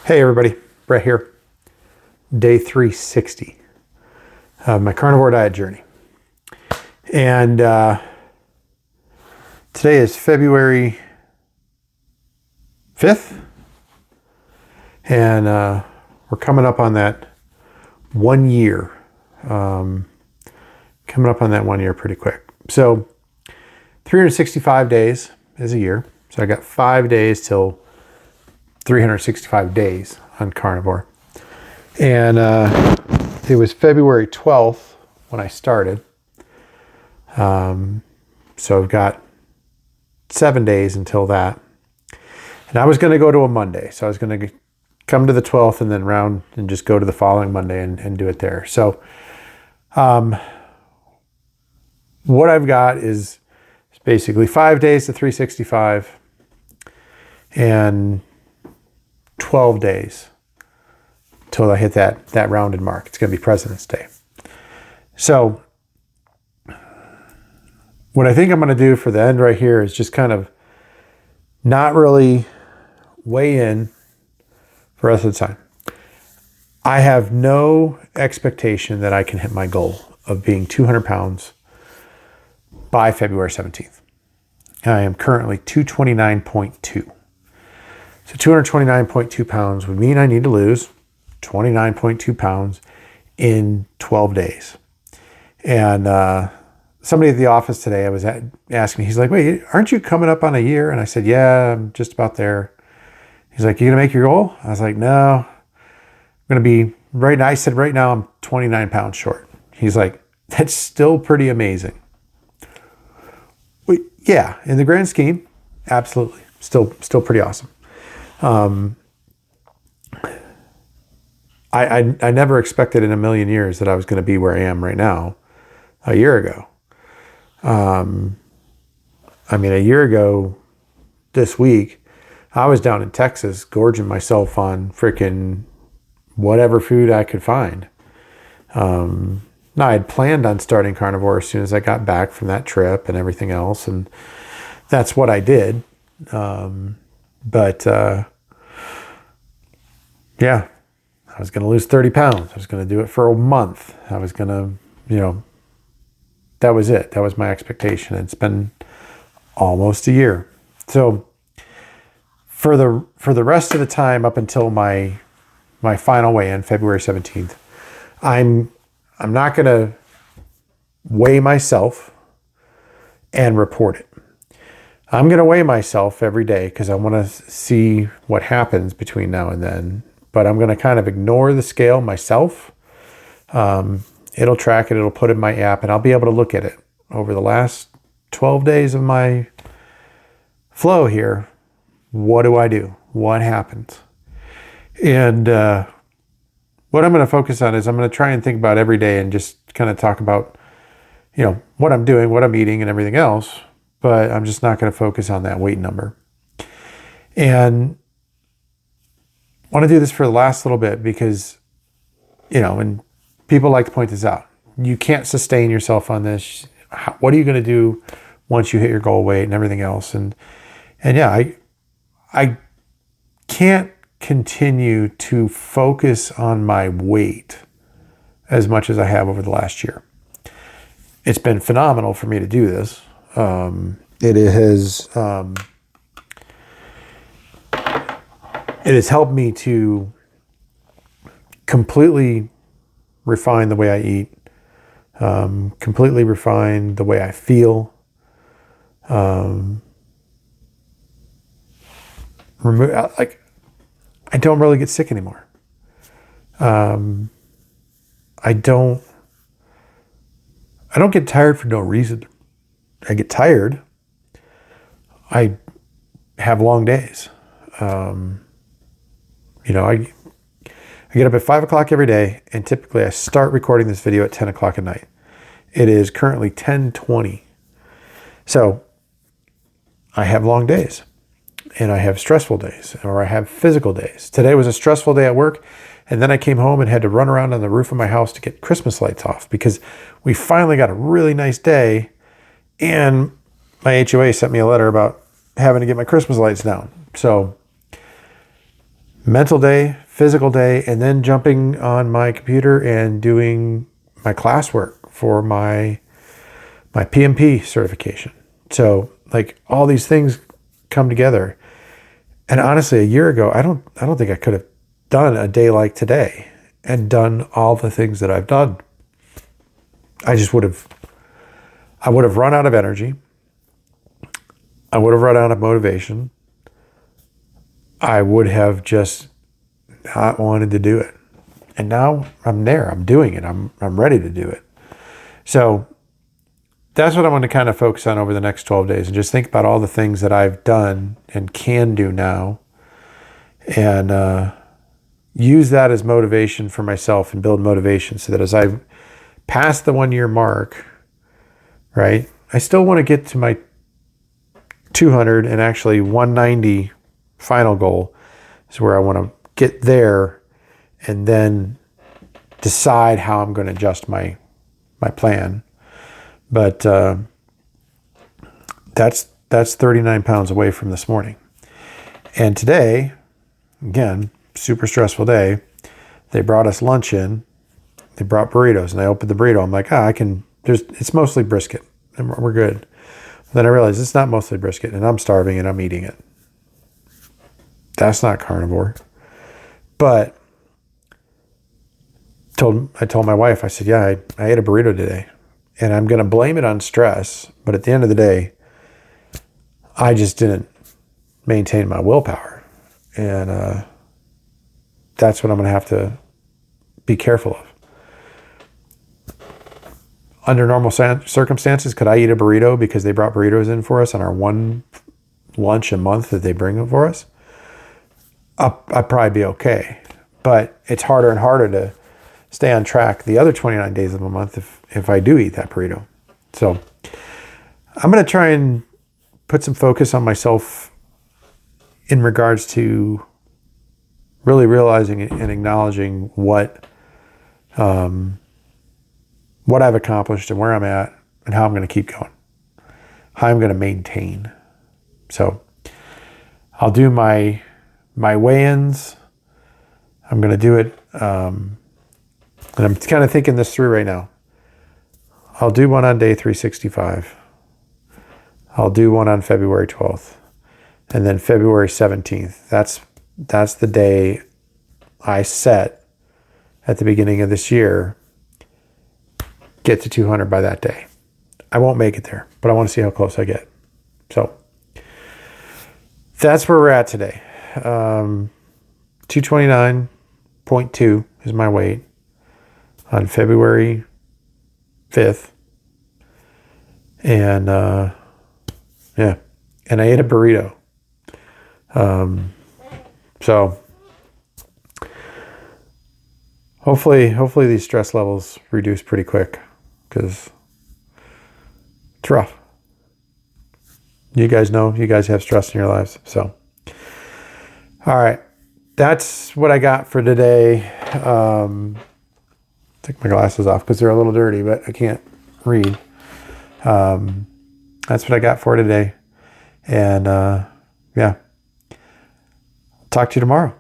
Hey everybody, Brett here. Day 360 of my carnivore diet journey. And today is February 5th. And we're coming up on that 1 year. Coming up on that 1 year pretty quick. So 365 days is a year. So I got 5 days till 365 days on carnivore. And it was February 12th when I started. So I've got 7 days until that. And I was going to go to a Monday. So I was going to come to the 12th and then round and just go to the following Monday and do it there. So what I've got is basically 5 days to 365 and 12 days till I hit that rounded mark. It's going to be President's Day. So what I think I'm going to do for the end right here is just kind of not really weigh in for the rest of the time. I have no expectation that I can hit my goal of being 200 pounds by February 17th. I am currently 229.2. So 229.2 pounds would mean I need to lose 29.2 pounds in 12 days. And somebody at the office today, I was asking me, he's like, wait, aren't you coming up on a year? And I said, yeah, I'm just about there. He's like, you gonna make your goal? I was like, no, I'm gonna be right now. I said, right now I'm 29 pounds short. He's like, that's still pretty amazing. Well, yeah, in the grand scheme, absolutely. Still pretty awesome. I never expected in a million years that I was going to be where I am right now a year ago. A year ago this week, I was down in Texas gorging myself on freaking whatever food I could find. Now I had planned on starting carnivore as soon as I got back from that trip and everything else. And that's what I did. But yeah, I was going to lose 30 pounds. I was going to do it for a month. I was going to, that was it. That was my expectation. It's been almost a year. So for the rest of the time up until my final weigh-in, February 17th, I'm not going to weigh myself and report it. I'm going to weigh myself every day because I want to see what happens between now and then. But I'm going to kind of ignore the scale myself. It'll track it. It'll put it in my app, and I'll be able to look at it over the last 12 days of my flow here. What do I do? What happens? And what I'm going to focus on is I'm going to try and think about every day and just kind of talk about, what I'm doing, what I'm eating, and everything else. But I'm just not going to focus on that weight number. And I want to do this for the last little bit because, and people like to point this out. You can't sustain yourself on this. What are you going to do once you hit your goal weight and everything else? And yeah, I can't continue to focus on my weight as much as I have over the last year. It's been phenomenal for me to do this. It has helped me to completely refine the way I eat, completely refine the way I feel, I don't really get sick anymore. I don't get tired for no reason. I get tired. I have long days. I get up at 5 o'clock every day, and typically I start recording this video at 10 o'clock at night. It is currently 10:20. So I have long days, and I have stressful days, or I have physical days. Today was a stressful day at work, and then I came home and had to run around on the roof of my house to get Christmas lights off because we finally got a really nice day. And my HOA sent me a letter about having to get my Christmas lights down. So mental day, physical day, and then jumping on my computer and doing my classwork for my PMP certification. So like all these things come together. And honestly, a year ago, I don't think I could have done a day like today and done all the things that I've done. I would have run out of energy. I would have run out of motivation. I would have just not wanted to do it. And now I'm there. I'm doing it. I'm ready to do it. So that's what I want to kind of focus on over the next 12 days and just think about all the things that I've done and can do now and use that as motivation for myself and build motivation so that as I pass the 1 year mark, right, I still want to get to my 200 and actually 190 final goal is where I want to get there and then decide how I'm going to adjust my plan. But that's 39 pounds away from this morning. And today, again, super stressful day. They brought us lunch in. They brought burritos, and I opened the burrito. I'm like, it's mostly brisket, and we're good. Then I realized it's not mostly brisket, and I'm starving, and I'm eating it. That's not carnivore. But I told my wife, I said, yeah, I ate a burrito today. And I'm going to blame it on stress. But at the end of the day, I just didn't maintain my willpower. And that's what I'm going to have to be careful of. Under normal circumstances, could I eat a burrito because they brought burritos in for us on our one lunch a month that they bring them for us? I'd probably be okay. But it's harder and harder to stay on track the other 29 days of a month if I do eat that burrito. So I'm going to try and put some focus on myself in regards to really realizing and acknowledging what I've accomplished and where I'm at and how I'm going to keep going, how I'm going to maintain. So I'll do my weigh-ins. I'm going to do it. And I'm kind of thinking this through right now. I'll do one on day 365. I'll do one on February 12th. And then February 17th. That's the day I set at the beginning of this year. Get to 200 by that day. I won't make it there, but I want to see how close I get. So that's where we're at today. 229.2 is my weight on February 5th. And yeah, and I ate a burrito. So hopefully these stress levels reduce pretty quick because it's rough. You guys know, you guys have stress in your lives. So, all right, that's what I got for today. Take my glasses off because they're a little dirty, but I can't read. That's what I got for today. And yeah, talk to you tomorrow.